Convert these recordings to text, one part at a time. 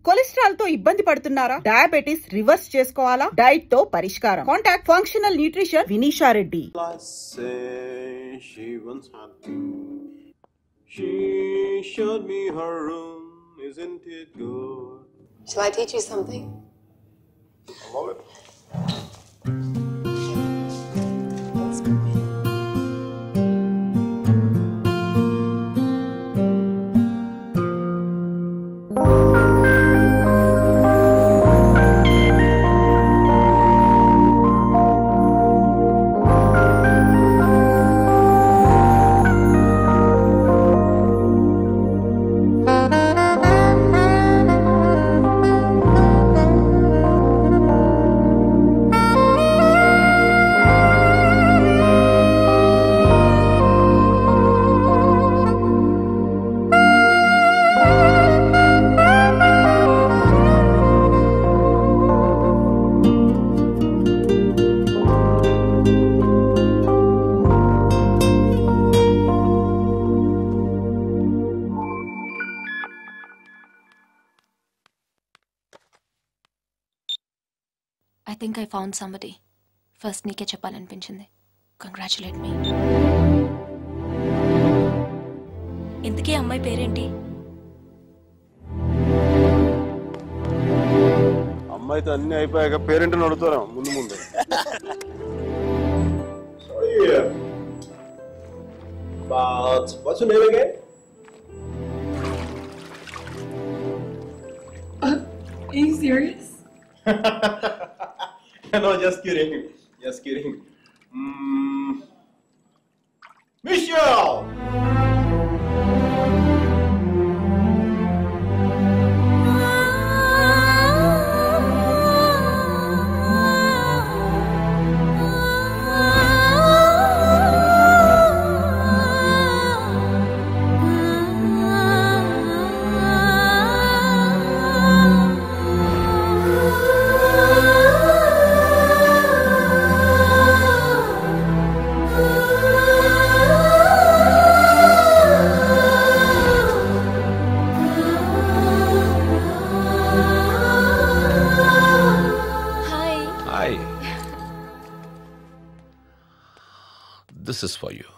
Cholesterol తో ఇబ్బంది పడుతున్నారా? డయాబెటిస్ రివర్స్ చేసుకోవాలా? డైట్ తో పరిష్కారం. Contact functional nutrition Vinisha Reddy. She showed me her room, isn't it good? Shall I teach you something? I love it. I think I found somebody. First నీకే చెప్పాలనిపించింది. Congratulate me. ఇంతకీ అమ్మాయి పేరేంటి? అమ్మాయితో అన్ని అయిపోయాక పేరెంట్ని అడుగుతారా ముందు ముందు. But what's your name again? Are you serious? No, just kidding. Just kidding. Michelle! This is for you.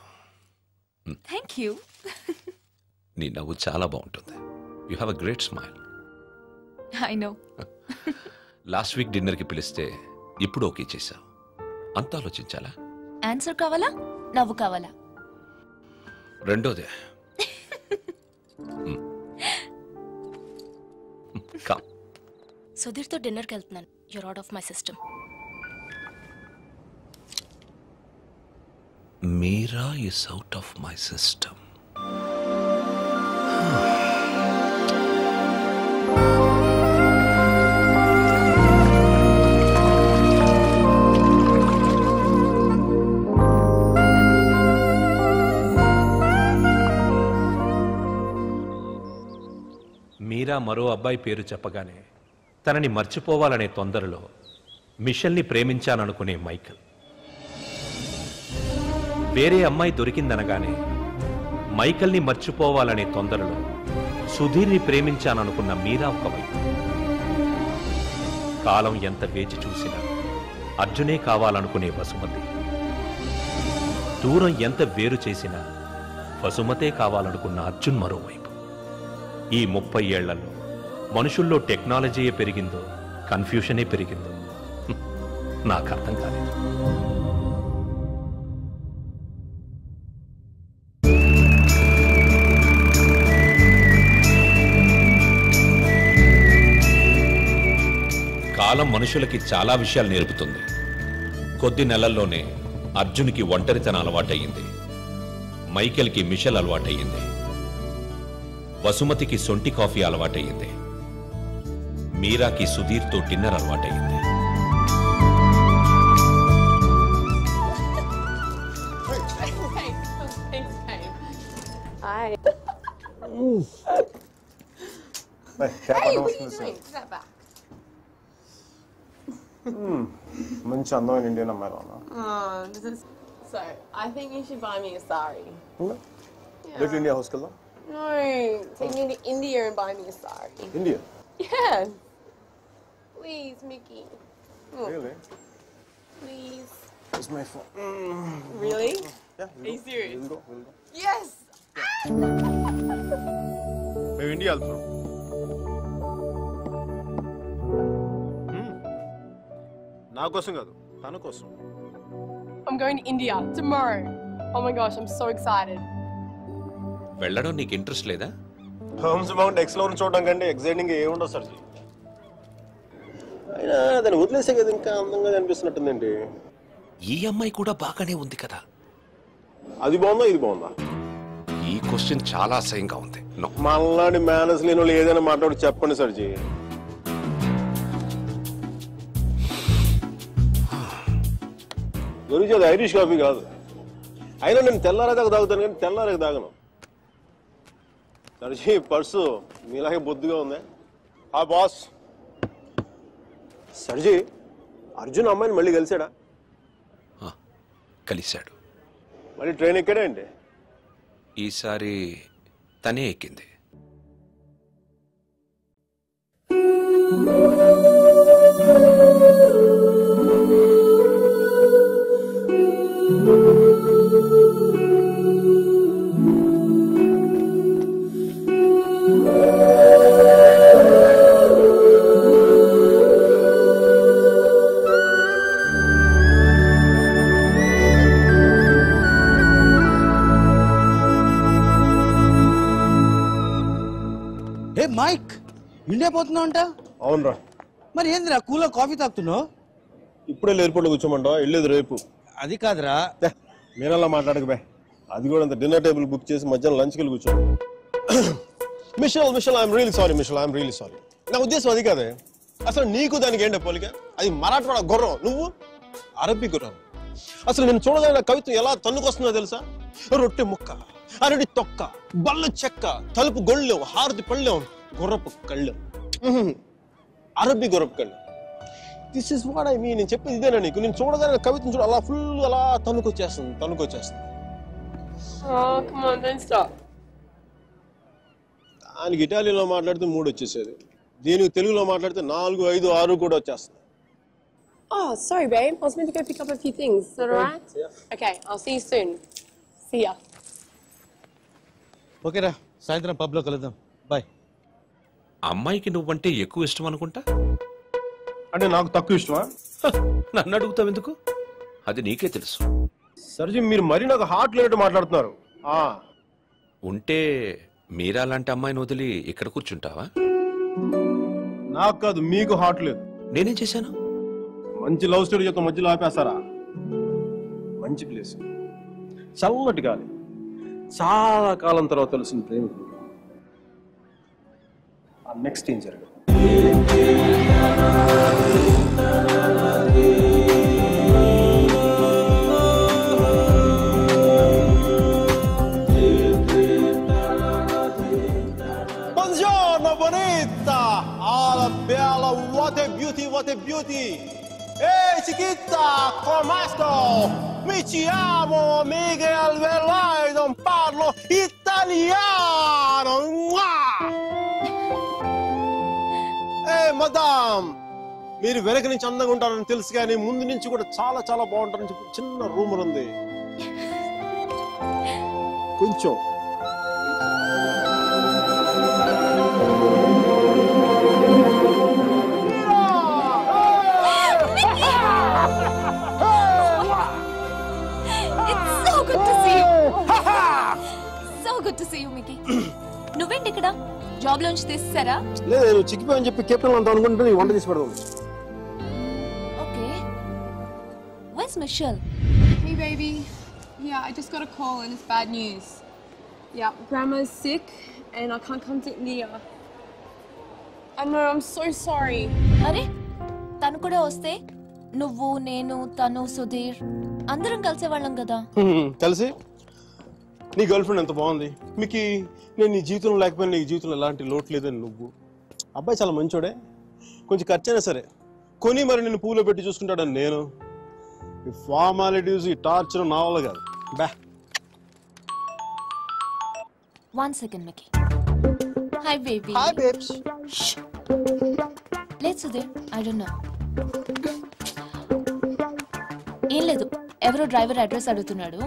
Thank you. నీ నవ్వు చాలా బాగుంటుంది. You have a great smile. I know. Last week డిన్నర్కి పిలిస్తే ఇప్పుడు ఓకే చేశావు. అంత ఆలోచించాలా? ఆన్సర్ కావాలా? నవ్వు కావాలా? రెండోదే. కమ్. సుధీర్తో డిన్నర్కి వెళ్తున్నాను. You're out of my system. Meera is out of my system. మీరా మరో అబ్బాయి పేరు చెప్పగానే తనని మర్చిపోవాలనే తొందరలో మిషెల్ని ప్రేమించాననుకునే మైకల్. వేరే అమ్మాయి దొరికిందనగానే మైకల్ని మర్చిపోవాలనే తొందరలో సుధీర్ని ప్రేమించాననుకున్న మీరా ఒకవైపు. కాలం ఎంత వేచి చూసినా అర్జునే కావాలనుకునే వసుమతి. దూరం ఎంత వేరు చేసినా వసుమతే కావాలనుకున్న అర్జున్ మరోవైపు. ఈ 30 ఏళ్లలో మనుషుల్లో టెక్నాలజీయే పెరిగిందో కన్ఫ్యూషనే పెరిగిందో నాకు అర్థం కాలేదు. కాలం మనుషులకి చాలా విషయాలు నేర్పుతుంది. కొద్ది నెలల్లోనే అర్జున్కి ఒంటరితనం అలవాటయ్యింది. మైకేల్కి మిషెల్ అలవాటయ్యింది. వసుమతికి సొంటి కాఫీ అలవాటయ్యింది. మీరాకి సుధీర్తో డిన్నర్ అలవాటయ్యింది. మంచి అందమైన ఇండియన్ అమ్మాయి. So, I think you should buy me a sari. Little India house kelda. No, take me to India and buy me a sari. India? Yes. Please, Mickey. Oh, Really? please. It's my phone. Really? Yeah. Are you serious? We'll go. Yes. మేము India వెళ్తున్నాం. నా కోసం కాదు, తన కోసం. I'm going to India tomorrow. Oh my gosh, I'm so excited. వెళ్ళడం నీకు interest లేదా? హోమ్స్ మౌంట్ ఎక్స్ప్లోర్ చూడడం కంటే ఎక్సైటింగ్ ఏముండవు సార్. అయినా దాన్ని వదిలేసే కదా ఇంకా అందంగా కనిపిస్తున్నట్టుందండి. ఈ అమ్మాయి కూడా బాగానే ఉంది కదా. అది బాగుందా ఇది బాగుందా? ఈ క్వశ్చన్ చాలా అసహ్యంగా ఉంది. నో. మళ్ళాంటి మేనస్ లేని వాళ్ళు ఏదైనా మాట్లాడి చెప్పండి సర్జీ. గురించి అది ఐరిష్ కాఫీ కాదు. అయినా నేను తెల్లారేదాకా తాగుతాను కానీ తెల్లారేకి తాగను. సర్జీ పర్సు మీలాగే బొద్దుగా ఉంది. ఆ బాస్ సర్జీ అర్జున్ అమ్మాయిని మళ్ళీ కలిసాడా? కలిశాడు. మళ్ళీ ట్రైన్ ఎక్కాడా అండి? ఈసారి తనే ఎక్కింది. మైక్ ఇండియా పోతున్నావు అంట? అవునరా. మరి ఏందిరా కూలో కాఫీ తాగుతున్నావు? ఇప్పుడే ఎయిర్పోర్ట్లో కూర్చోమంటావా? వెళ్ళేది రేపు. అది కాదురా. మీరలా మాట్లాడక అది కూడా అంత డిన్నర్ టేబుల్ బుక్ చేసి మధ్యాహ్నం లంచ్కి వెళ్ళి కూర్చో. Mitchell I'm really sorry. Mitchell I'm really sorry. నా ఉద్దేశం అది కాదే. అసలు నీకు దానికి ఏంటి పోలిక? అది మరాఠవాడ గుర్రం, నువ్వు అరబ్బీ గుర్రం. అసలు నేను చూడగానే కవిత్వం ఎలా తన్నుకొస్తుందో తెలుసా? రొట్టె ముక్క, అరటి తొక్క, బల్ల చెక్క, తలుపు గొళ్ళెం, హారతి పళ్ళెం, గుర్రపు కళ్ళెం, అరబ్బీ గుర్రపు కళ్ళెం. This is what I mean. నేను చెప్పేది ఇదేనా నీకు? నేను చూడగానే కవిత్వం చూడ అలా ఫుల్ అలా తన్నుకొచ్చేస్తుంది. Oh, come on, don't stop. దానికి ఇటాలియన్లో మాట్లాడితే 3 వచ్చేసేది. దీనికి తెలుగులో మాట్లాడితే 4, 5, 6 కూడా వచ్చేస్తుంది. Oh, sorry, babe. I was meant to go pick up a few things. Is that alright? Yeah. Okay, I'll see you soon. See ya. ఓకేరా, సాయంత్రం పబ్లో కలుద్దాం. బాయ్. అమ్మాయికి నువ్వంటే ఎక్కువ ఇష్టం అనుకుంటా. అంటే నాకు తక్కువ ఇష్టమా? నన్ను అడుగుతావు ఎందుకు? అది నీకే తెలుసు. సర్జీ మీరు మరీ నాకు హార్ట్ లేనట్టు మాట్లాడుతున్నారు. ఉంటే మీరా లాంటి అమ్మాయిని వదిలి ఇక్కడ కూర్చుంటావా? నాకు కాదు, మీకు హార్ట్ లేదు. నేనేం చేశాను? మంచి లవ్ స్టోరీ చెప్తా మధ్యలో ఆపేస్తారా? మంచి ప్లేస్, చల్లటి గాలి, చాలా కాలం తర్వాత తెలిసిన ప్రేమికులు. నెక్స్ట్ ఏం జరగదు. Buongiorno bonita, alla bella, what a beauty. Ehi chiquita, come sto? Mi chiamo Miguel Veloy, non parlo italiano. మదామ్, మీరు వెనక నుంచి అందంగా ఉంటారని తెలుసు కానీ ముందు నుంచి కూడా చాలా చాలా బాగుంటారని చెప్పి చిన్న రూమర్ ఉంది. కొంచెం నువ్వేంటి ఇక్కడ? జాబ్ లోంచి తీసేసారా? లేదు, నేను చిక్కిపోయని చెప్పి కెప్టెన్ అంతా అనుకుంటే నీ వంట తీసి పెడదాం. Okay. Where's Michelle? Hey, baby. Yeah, I just got a call and it's bad news. Yeah, Grandma's sick and I can't come to India. I know, I'm so sorry. అరే, తను కూడా వస్తే నువ్వు, నేను, తను, సుధీర్ అందరం కలిసేవాళ్ళం కదా. కలిసి నీ గర్ల్ ఫ్రెండ్ ఎంత బాగుంది. మీకు నేను నీ జీవితంలో లేకపోయినా నీ జీవితంలో ఎలాంటి లోటు లేదని నువ్వు. అబ్బాయి చాలా మంచోడే, కొంచెం ఖర్చైనా సరే కొని మరి నేను పూలో పెట్టి చూసుకుంటాడని నేను. ఈ ఫార్మాలిటీస్, ఈ టార్చర్ నా వల్ల కాదు. బా. 1 second, Mickey. Hi, baby. Hi babes. Shh. లేదు సుధీర్, ఐ డోంట్ నో. ఏం లేదు, ఎవరో డ్రైవర్ అడ్రస్ అడుగుతున్నాడు.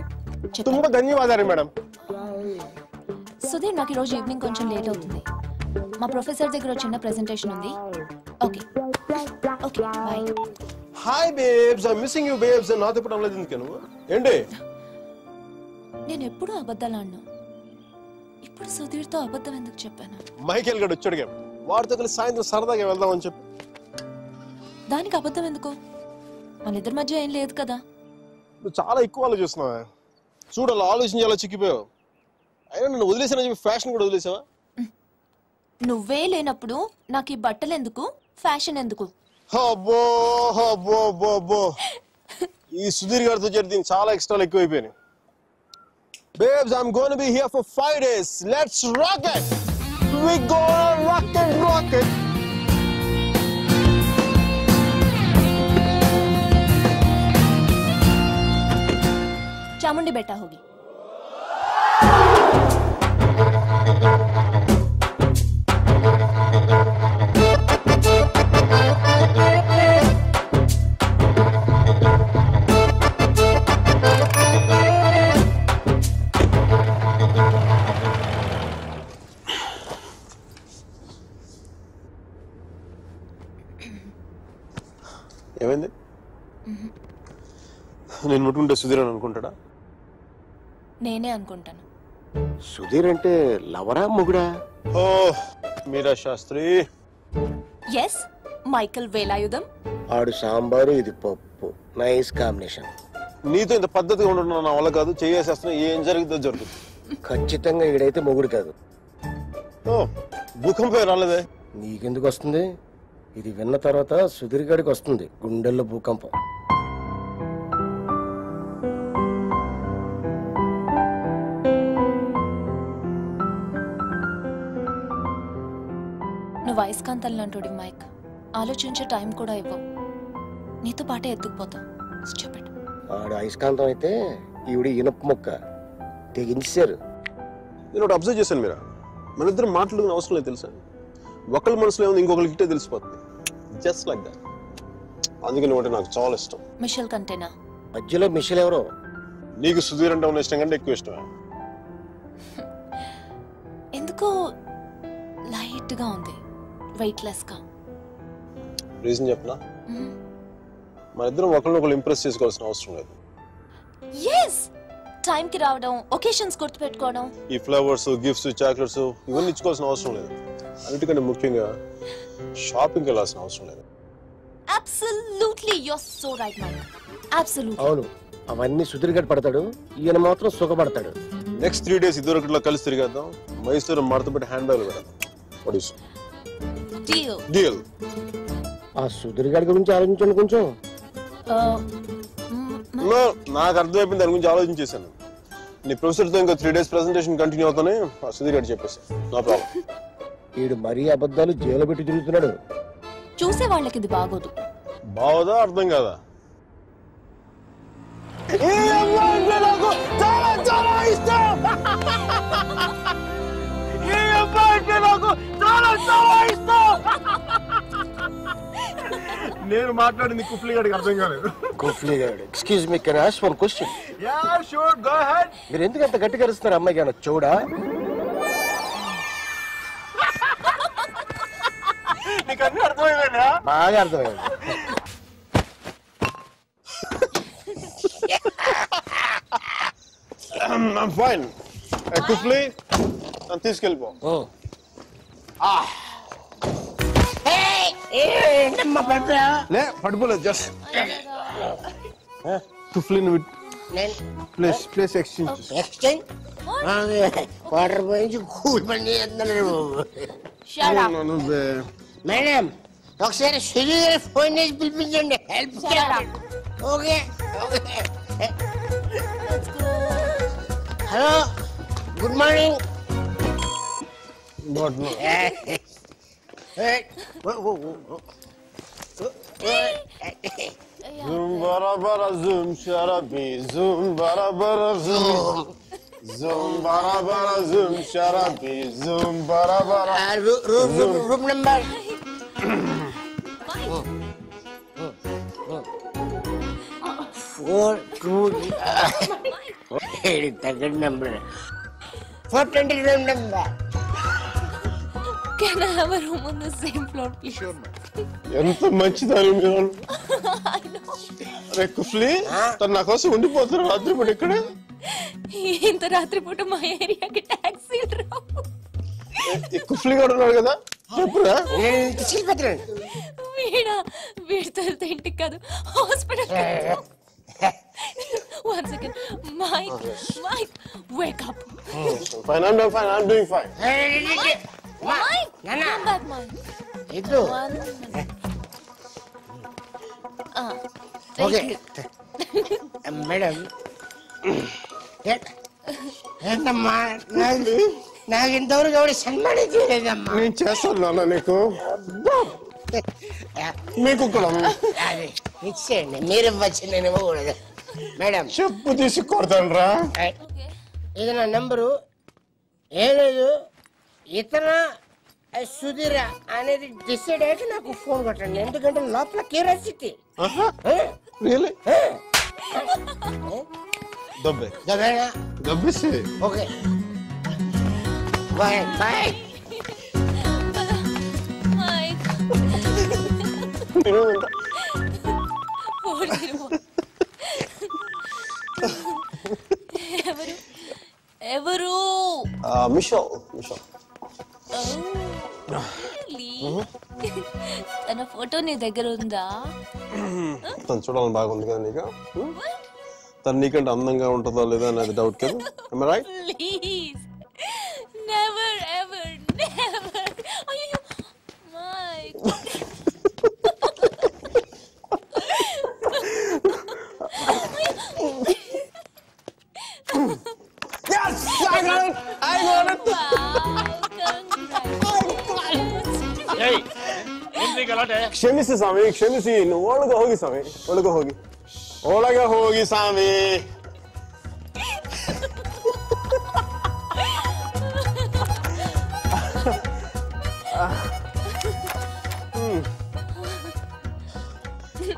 ತುಂಬಾ ధన్యవాదాలు మేడం. సుధీర్, నాకు ఈరోజు ఈవినింగ్ కొంచెం లేట్ అవుతుంది. మా ప్రొఫెసర్ దగ్గర చిన్న ప్రెజెంటేషన్ ఉంది. Okay okay, bye. Hi babes, I missing you babes. నాతో ఇప్పుడు అనలేదు ఎందుకు నువ్వు? ఏంటి? నేను ఎప్పుడూ అబద్ధాలు అన్నా, ఇప్పుడు సుధీర్తో అబద్ధం ఎందుకు చెప్పాను? మైకేల్ గడు వచ్చాడుగా, వాడితో కలిసి సాయంత్రం సరదాగా వెళ్దామని చెప్పి. దానికి అబద్ధం ఎందుకు? మన ఇద్దరి మధ్య ఏం లేదు కదా. నువ్వు చాలా ఎక్కువ ఆలోచిస్తున్నావా? చూడు, అలా ఆలోచించి అలా చిక్కిపోయావు. అయినా నన్ను వదిలేసానని చెప్పి ఫ్యాషన్ కూడా వదిలేసావా? నువ్వే లేనప్పుడు నాకు ఈ బట్టలు ఎందుకు, ఫ్యాషన్ ఎందుకు? అబ్బో అబ్బో అబ్బో అబ్బో, ఈ సుధీర్ గారితో చేరి దీనికి చాలా ఎక్స్ట్రాలు ఎక్కువైపోయినాయి. Babes, I'm going to be here for 5 days. Let's rock it! We gonna rock it, rock it! Chamundi बेटा होगी. ఏమైంది? నేను ముట్టుకుంటే సుధీర్ అని అనుకుంటాడా? నేనే అనుకుంటాను. సుధీర్ అంటే లవరా మొగుడా? ఓ మీరా శాస్త్రి. Yes, Michael Velayudham. ఆడు సాంబారు, ఇది పప్పు. Nice combination. నీతో ఇంత పద్ధతిగా ఉండడం నా వల్ల కాదు. చేసేస్తున్నా, ఏం జరుగుతుందో జరుగుతుంది. ఖచ్చితంగా ఈడైతే మొగుడు కాదు. ఓ భూకంపం రాలేదే? నీకెందుకు వస్తుంది? ఇది విన్న తర్వాత సుధీర్ గారికి వస్తుంది గుండెల్లో భూకంపం. నువ్వు అయస్కాంతాలంటోడి మైక్, ఆలోచించే టైం కూడా ఇవ్వవు. నీతో పాటే ఎత్తుకుపోతా. ఆడు అయస్కాంతం అయితే ఈవిడ ఇనుప మొక్క తెగించారు. నేను ఒకటి అబ్జర్వ్ చేశాను మీరా, మన ఇద్దరు మాట్లాడుకునే అవసరం లేదు తెలుసా? ఒకళ్ళ మనసులో ఏముంది ఇంకొకరికి ఇట్టే తెలిసిపోతుంది. Just like that. అందుకే నువ్వు నాకు చాలా ఇష్టం. మిషల్ కంటేనా? మధ్యలో మిషల్ ఎవరో? నీకు సుధీర్ అంటే ఉన్న ఇష్టం కంటే ఎక్కువ ఇష్టమే. ఎందుకో లైట్ గా ఉంది, వెయిట్ లెస్ గా. రీజన్ చెప్పనా? మన ఇద్దరం ఒకరినొకరు ఇంప్రెస్ చేసుకోవాల్సిన అవసరం లేదు. yes, టైం కి రావడం, ఒకేషన్స్ గుర్తుపెట్టుకోవడం, ఈ ఫ్లవర్స్, గిఫ్ట్స్, చాక్లెట్స్ ఇవన్నీ ఇచ్చుకోవాల్సిన అవసరం లేదు. అన్నిటికంటే ముఖ్యంగా షాపింగ్కి వెళ్ళాల్సిన అవసరం లేదు. absolutely, you're so right, Mike. absolutely. అవును, అవన్నీ సుధీర్ గారు పడతాడు, ఈయన మాత్రం సుఖపడతాడు. నెక్స్ట్ 3 days ఇద్దరు ఒకటిలో కలిసి తిరిగేద్దాం. మైసూరు మడతపెట్టి హ్యాండ్ బ్యాగ్ పెడదాం. డీల్. ఆ సుధీర్ గారి గురించి ఆలోచించండి కొంచెం. నాకు అర్థమైపోయింది, దాని గురించి ఆలోచించేసాను. నీ ప్రొఫెసర్తో ఇంకా 3 days ప్రెజెంటేషన్ కంటిన్యూ అవుతానే సుధీర్ గారు చెప్పేసి నో ప్రాబ్లం. వీడు మరీ అబద్ధాలు జైలు పెట్టి తిరుగుతున్నాడు. చూసే వాళ్ళకి ఇది బాగోదు. బాగోదా? అర్థం కాదా? నేను మాట్లాడింది కుఫ్లీ గారికి అర్థం కాలేదు. కుఫ్లీ గారు, excuse me, can I ask one question? Yeah sure, go ahead. మీరు ఎందుకు అంత గట్టిగా అరుస్తున్నారు? అమ్మాయికి ఏమన్నా చూడా? నీకు అన్ని అర్థమైందా? బాగా అర్థమైంది. I'm fine. కుఫ్లీ నన్ను తీసుకెళ్ళిపో. లే పడిపోలేదు, జస్ట్ కుఫ్లీ ప్లేస్ ఎక్స్చేంజ్ వాటర్ పోయించి కూల్ పని మేడం. ఒకసారి సుధీర్ ఫోన్ చేసి పిలిపించండి, హెల్ప్ చేయాలి. Okay. Hello, good morning. Zoom bara bara zoom sharabi zoom bara bara zoom zoom bara bara zoom sharabi zoom bara bara room number తగ్గ number 420 number. Can I have a room on the same floor, please? Sure, ma'am. ఎంత మంచిదాని మీరు. అరే కుఫ్లీ తను నా కోసం ఉండిపోతారు రాత్రి పూట ఇక్కడ. ఇంత రాత్రి పూట మా ఏరియాకి టాక్సీ రావు. ఈ కుఫ్లీ కూడా ఉన్నాడు కదా చెప్పురా. వీడితో వెళ్తే ఇంటికి కాదు hospital. One second. Mike, wake up. Fine, I'm doing fine. Mike, come back, Mike. Iddu. Okay. Madam. ఏంటమ్మా నాకు ఇంతవరకు ఎవరు సన్మానం చేయలేదమ్మా. నేను చేస్తాను నాన్న నీకు. మీకు ఇచ్చేయండి, మీరు ఇవ్వచ్చు, నేను ఇవ్వకూడదు. మేడం చెప్పు తీసి కొడతాను రా. ఇది నా నెంబరు. ఏం లేదు, ఇతర సుధీర అనేది డిసైడ్ అయ్యాక నాకు ఫోన్ కొట్టండి, ఎందుకంటే లోపల క్యూరియాసిటీ. దబ్బేసి ఓకే బాయ్ బాయ్. Mike. ఎవరు? మిషల్. తన ఫోటో నీ దగ్గర ఉందా? తను చూడాలని బాగుంది కదా నీకు. తను నీకంటే అందంగా ఉంటుందో లేదా అనేది డౌట్ కదా. Am I right? Please. Never ever never. అయ్యో Mike. Yes, I got it. ಕ್ಷಮಿಸಿ ಸ್ವಾಮಿ, ಕ್ಷಮಿಸಿ. ಒಳಗೆ ಹೋಗಿ ಸ್ವಾಮಿ, ಒಳಗೆ ಹೋಗಿ ಸ್ವಾಮಿ.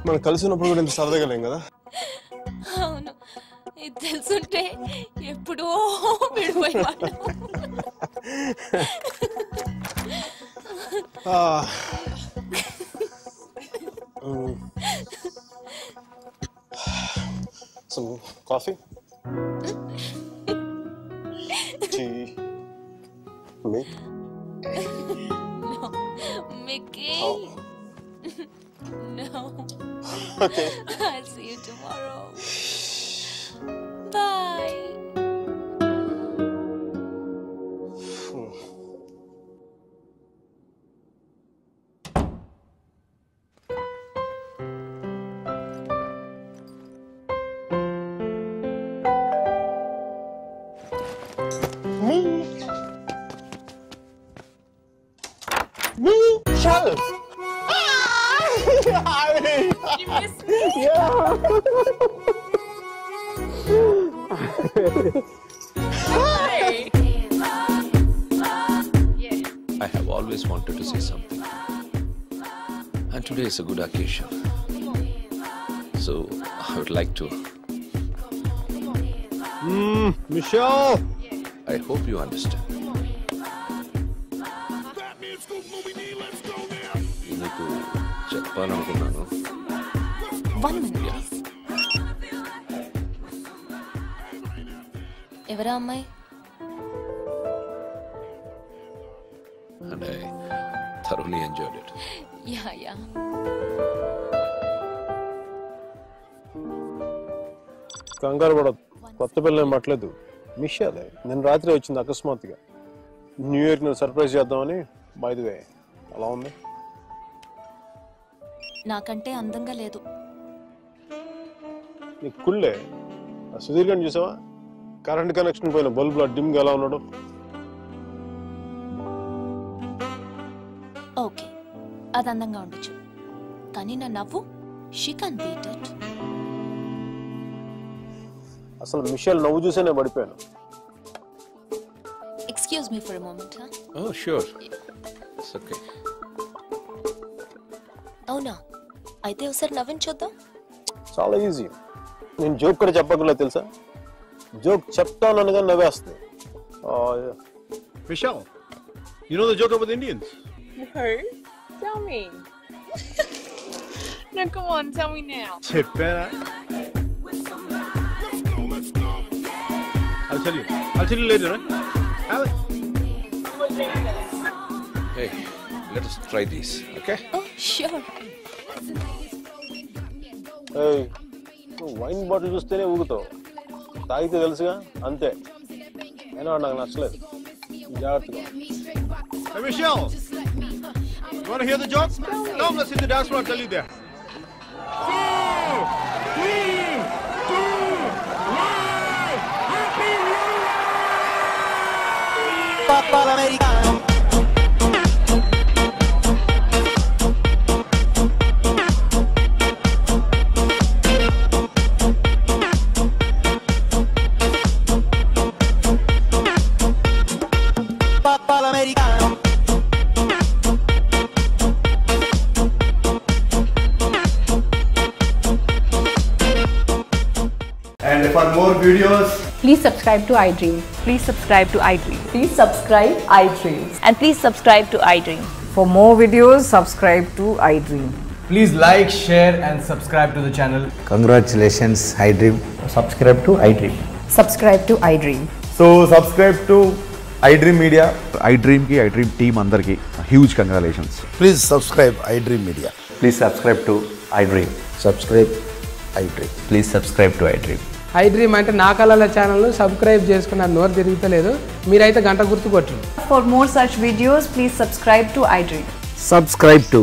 మనం కలిసి ఉన్నప్పుడు కూడా ఇంత సరదాగా లేం కదా. అవును, ఇది తెలుసుంటే ఎప్పుడో విడిపోయేవాళ్ళం. Some coffee? Tea? Me? No, Mickey. Oh. No. Okay. I'll see you tomorrow. Bye. Shall. You missed me. Yeah. I have always wanted to say something. And today is a good occasion. So I would like to. Michelle. I hope you understand. నీకు చెప్పాలనుకున్నాను. 1 minute. ఎవరా అమ్మాయి? And I thoroughly enjoyed it. Yeah. కంగారు పడదు, కొత్త పిల్ల ఏం పట్టలేదు. మిషాలే నేను రాత్రి వచ్చింది అకస్మాత్తుగా. న్యూ ఇయర్కి నేను సర్ప్రైజ్ చేద్దామని. బై ది వే, అలా ఉంది. నాకంటే అందంగా లేదు. నీకు కుళ్ళే. ఆ సుధీర్ గారిని చూసావా? కరెంట్ కనెక్షన్ పోయిన బల్బులో డిమ్గా ఎలా ఉన్నాడు. ఓకే, అది అందంగా ఉండొచ్చు, కానీ నా నవ్వు షీ కాన్ బీట్ ఇట్. అసలు మిషల్ నవ్వు చూసే నేను పడిపోయాను. Excuse me for a moment. Oh, sure. It's okay. అవునా? అయితే ఒకసారి నవ్వించొద్దాం. చాలా ఈజీ. నేను జోక్ కూడా చెప్పకుండా తెలుసా, joke చెప్తానగా నవ్వేస్తుంది. Michelle, you know the joke about the Indians? No, tell me. No, come on, tell me now. Cheppera. I'll tell you later, right? Hey, let us try these, okay? Oh, sure. Hey, wine bottle చూస్తేనే ఊగుతావు, తాగితే తెలుసుగా అంతే. అయినా నాకు నచ్చలేదు, జాగ్రత్తగా. Hey Michelle, you want to hear the joke? Come, let's hit the dance floor. I'll tell you there. 4, 3, 2, 1. Happy New Year! Papa Americano. And for more videos, please subscribe to iDream. Please subscribe to iDream. Please subscribe iDream. And please subscribe to iDream. For more videos, subscribe to iDream. please like, share and subscribe to the channel. Congratulations, iDream. Subscribe to iDream. Subscribe to iDream. So subscribe to iDream Media. iDream ki iDream team andar ki huge congratulations. Please subscribe iDream Media. Please subscribe to iDream. Subscribe iDream. Please subscribe to iDream. iDream అంటే నా కళల channel subscribe చేసుకున్న నోరు తిరుగుతలేదు, మీరైతే గంట గుర్తు కొట్టండి. For more such videos, please subscribe to iDream. Subscribe to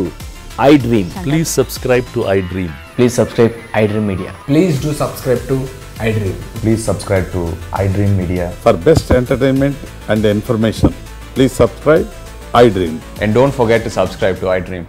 iDream. Please subscribe to iDream. Please subscribe iDream Media. Please do subscribe to iDream. Please subscribe to iDream Media. For best entertainment and information, please subscribe iDream. And don't forget to subscribe to iDream.